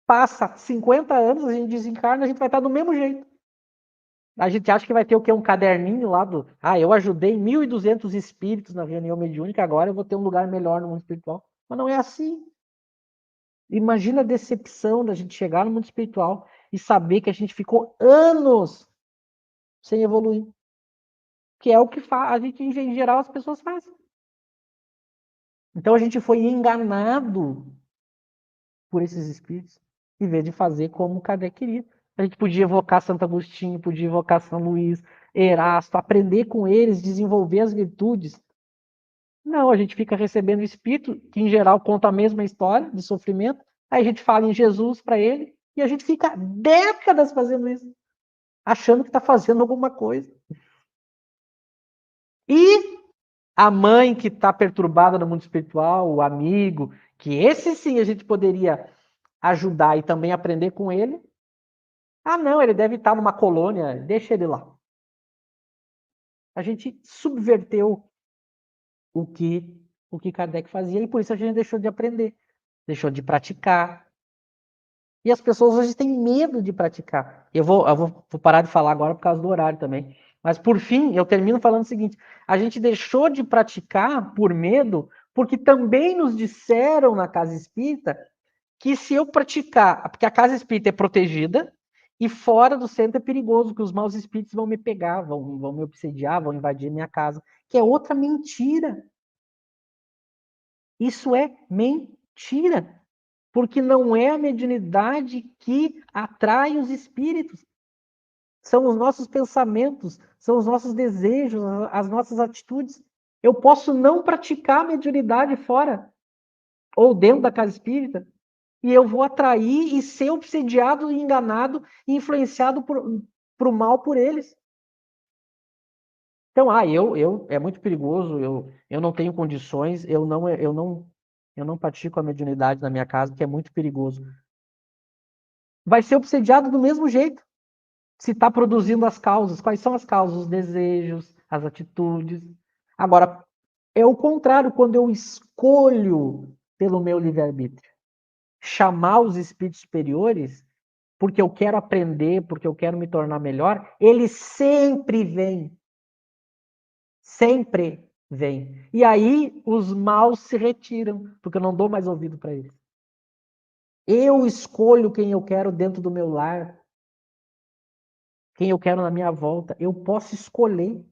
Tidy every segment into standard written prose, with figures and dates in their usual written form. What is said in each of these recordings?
passa 50 anos, a gente desencarna, a gente vai estar do mesmo jeito. A gente acha que vai ter o quê? Um caderninho lá do... eu ajudei 1.200 espíritos na reunião mediúnica, agora eu vou ter um lugar melhor no mundo espiritual. Mas não é assim. Imagina a decepção da gente chegar no mundo espiritual e saber que a gente ficou anos sem evoluir. Que é o que a gente, em geral, as pessoas fazem. Então a gente foi enganado por esses espíritos, em vez de fazer como Kardec queria. A gente podia evocar Santo Agostinho, podia evocar São Luís, Erasto, aprender com eles, desenvolver as virtudes. Não, a gente fica recebendo espírito, que em geral conta a mesma história de sofrimento, aí a gente fala em Jesus para ele, e a gente fica décadas fazendo isso, achando que está fazendo alguma coisa. E a mãe que está perturbada no mundo espiritual, o amigo, que esse sim a gente poderia ajudar e também aprender com ele. Não, ele deve estar numa colônia, deixa ele lá. A gente subverteu o que Kardec fazia e por isso a gente deixou de aprender, deixou de praticar. E as pessoas hoje têm medo de praticar. Eu vou parar de falar agora por causa do horário também. Mas, por fim, eu termino falando o seguinte: a gente deixou de praticar por medo, porque também nos disseram na casa espírita que se eu praticar, porque a casa espírita é protegida e fora do centro é perigoso, que os maus espíritos vão me pegar, vão me obsediar, vão invadir minha casa, que é outra mentira. Isso é mentira. Porque não é a mediunidade que atrai os espíritos. São os nossos pensamentos, são os nossos desejos, as nossas atitudes. Eu posso não praticar a mediunidade fora ou dentro da casa espírita e eu vou atrair e ser obsediado, enganado e influenciado por mal por eles. Então, é muito perigoso, eu não tenho condições, eu não pratico a mediunidade na minha casa, porque é muito perigoso. Vai ser obsediado do mesmo jeito. Se está produzindo as causas, quais são as causas? Os desejos, as atitudes. Agora, é o contrário, quando eu escolho pelo meu livre-arbítrio chamar os espíritos superiores, porque eu quero aprender, porque eu quero me tornar melhor, eles sempre vêm. Sempre vêm. E aí os maus se retiram, porque eu não dou mais ouvido para eles. Eu escolho quem eu quero dentro do meu lar, quem eu quero na minha volta. Eu posso escolher.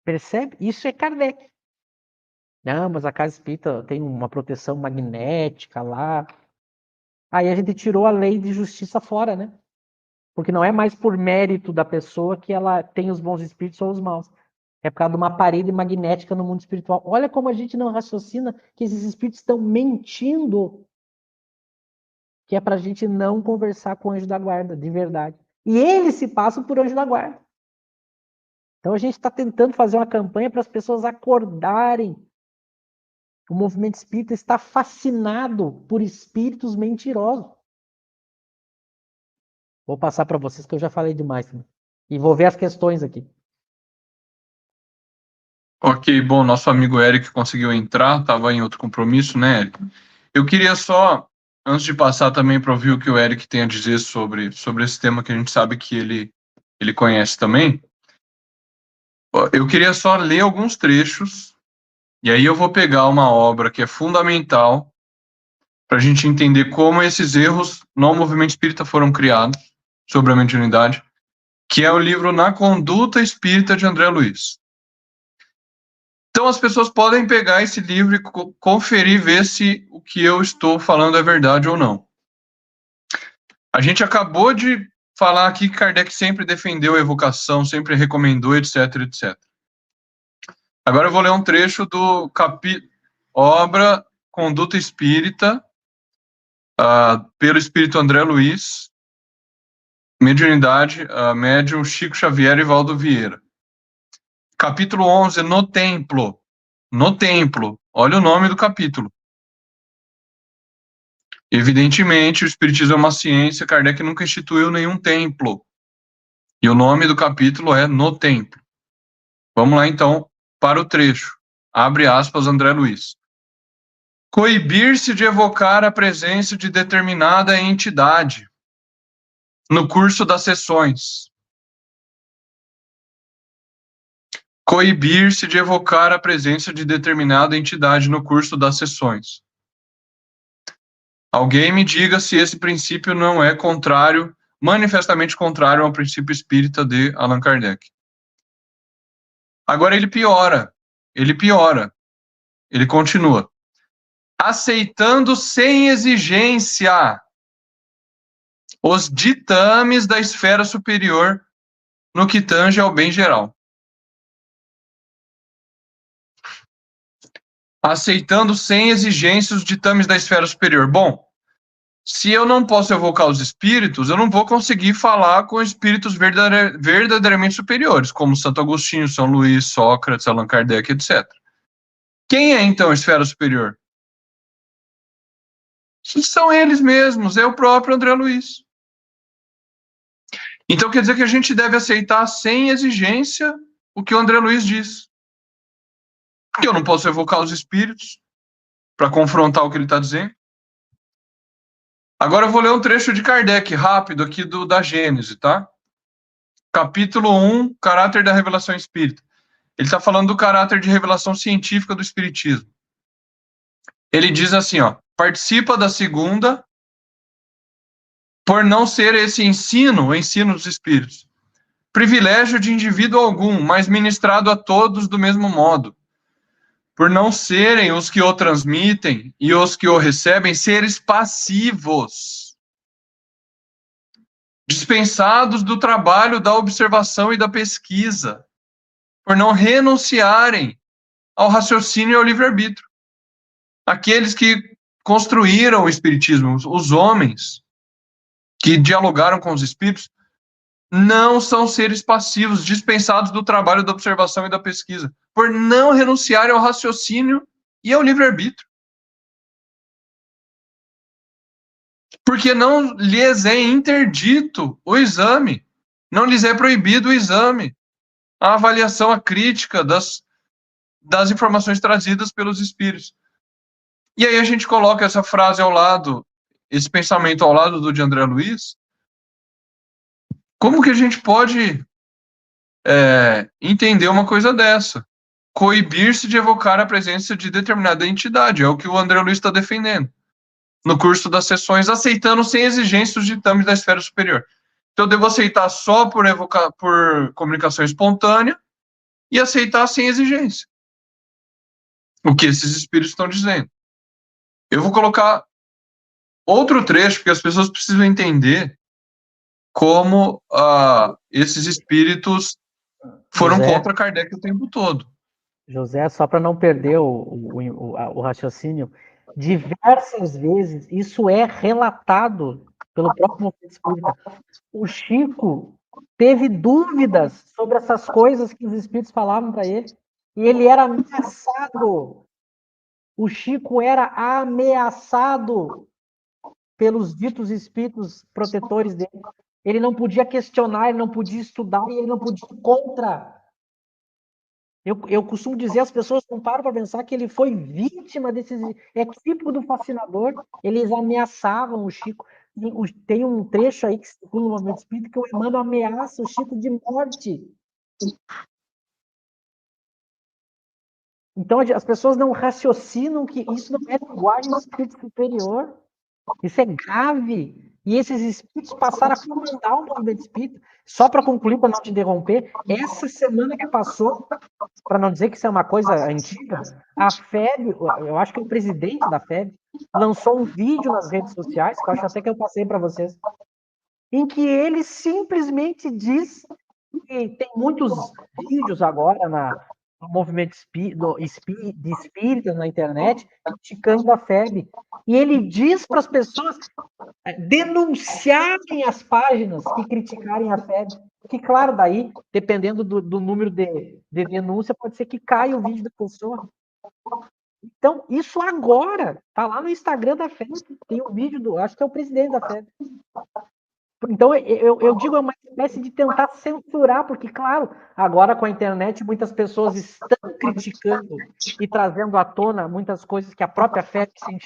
Percebe? Isso é Kardec. Não, mas a casa espírita tem uma proteção magnética lá. Aí a gente tirou a lei de justiça fora, né? Porque não é mais por mérito da pessoa que ela tem os bons espíritos ou os maus. É por causa de uma parede magnética no mundo espiritual. Olha como a gente não raciocina que esses espíritos estão mentindo. Que é pra gente não conversar com o anjo da guarda, de verdade. E eles se passam por anjo da guarda. Então a gente está tentando fazer uma campanha para as pessoas acordarem. O movimento espírita está fascinado por espíritos mentirosos. Vou passar para vocês que eu já falei demais também. E vou ver as questões aqui. Ok, bom, nosso amigo Eric conseguiu entrar, estava em outro compromisso, né, Eric? Eu queria só, antes de passar também para ouvir o que o Eric tem a dizer sobre esse tema que a gente sabe que ele conhece também, eu queria só ler alguns trechos, e aí eu vou pegar uma obra que é fundamental para a gente entender como esses erros no movimento espírita foram criados sobre a mediunidade, que é o livro Na Conduta Espírita de André Luiz. Então as pessoas podem pegar esse livro e conferir, ver se o que eu estou falando é verdade ou não. A gente acabou de falar aqui que Kardec sempre defendeu a evocação, sempre recomendou, etc, etc. Agora eu vou ler um trecho do obra Conduta Espírita, pelo Espírito André Luiz, Mediunidade, médium Chico Xavier e Valdo Vieira. Capítulo 11, No Templo. No Templo. Olha o nome do capítulo. Evidentemente, o Espiritismo é uma ciência, Kardec nunca instituiu nenhum templo. E o nome do capítulo é No Templo. Vamos lá, então, para o trecho. Abre aspas, André Luiz. Coibir-se de evocar a presença de determinada entidade no curso das sessões. Coibir-se de evocar a presença de determinada entidade no curso das sessões. Alguém me diga se esse princípio não é contrário, manifestamente contrário ao princípio espírita de Allan Kardec. Agora ele piora. Ele continua. Aceitando sem exigência os ditames da esfera superior no que tange ao bem geral. Aceitando sem exigência os ditames da esfera superior. Bom, se eu não posso evocar os espíritos, eu não vou conseguir falar com espíritos verdadeiramente superiores, como Santo Agostinho, São Luís, Sócrates, Allan Kardec, etc. Quem é, então, a esfera superior? São eles mesmos, é o próprio André Luiz. Então quer dizer que a gente deve aceitar sem exigência o que o André Luiz diz. Porque eu não posso evocar os espíritos para confrontar o que ele está dizendo. Agora eu vou ler um trecho de Kardec, rápido, aqui da Gênese, tá? Capítulo 1, caráter da revelação espírita. Ele está falando do caráter de revelação científica do espiritismo. Ele diz assim, ó, participa da segunda por não ser esse ensino, o ensino dos espíritos, privilégio de indivíduo algum, mas ministrado a todos do mesmo modo, por não serem os que o transmitem e os que o recebem seres passivos, dispensados do trabalho da observação e da pesquisa, por não renunciarem ao raciocínio e ao livre-arbítrio. Aqueles que construíram o espiritismo, os homens que dialogaram com os espíritos, não são seres passivos, dispensados do trabalho da observação e da pesquisa, por não renunciarem ao raciocínio e ao livre-arbítrio. Porque não lhes é interdito o exame, não lhes é proibido o exame, a avaliação, a crítica das informações trazidas pelos espíritos. E aí a gente coloca essa frase ao lado, esse pensamento ao lado do de André Luiz. Como que a gente pode entender uma coisa dessa? Coibir-se de evocar a presença de determinada entidade, é o que o André Luiz está defendendo no curso das sessões, aceitando sem exigência os ditames da esfera superior. Então eu devo aceitar só por comunicação espontânea e aceitar sem exigência o que esses espíritos estão dizendo. Eu vou colocar outro trecho, porque as pessoas precisam entender como esses espíritos foram contra Kardec o tempo todo. José, só para não perder o raciocínio, diversas vezes isso é relatado pelo próprio movimento espírita. O Chico teve dúvidas sobre essas coisas que os espíritos falavam para ele, e ele era ameaçado. O Chico era ameaçado pelos ditos espíritos protetores dele. Ele não podia questionar, ele não podia estudar e ele não podia ir contra. Eu costumo dizer, as pessoas não param para pensar que ele foi vítima desses... É típico do fascinador, eles ameaçavam o Chico. Tem um trecho aí que circula no movimento espírita que o Emmanuel ameaça o Chico de morte. Então as pessoas não raciocinam que isso não é linguagem do espírito superior. Isso é grave. E esses espíritos passaram a comandar o movimento espírita. Só para concluir, para não te interromper, essa semana que passou, para não dizer que isso é uma coisa antiga, a FEB, eu acho que o presidente da FEB, lançou um vídeo nas redes sociais, que eu acho até que eu passei para vocês, em que ele simplesmente diz que tem muitos vídeos agora no movimento de espíritas na internet, criticando a FEB. E ele diz para as pessoas denunciarem as páginas que criticarem a FEB. Que, claro, daí, dependendo do número de denúncia, pode ser que caia o vídeo da pessoa. Então, isso agora, tá lá no Instagram da FEB, tem um vídeo acho que é o presidente da FEB. Então, eu digo, é uma espécie de tentar censurar, porque, claro, agora com a internet, muitas pessoas estão criticando e trazendo à tona muitas coisas que a própria fé sentiu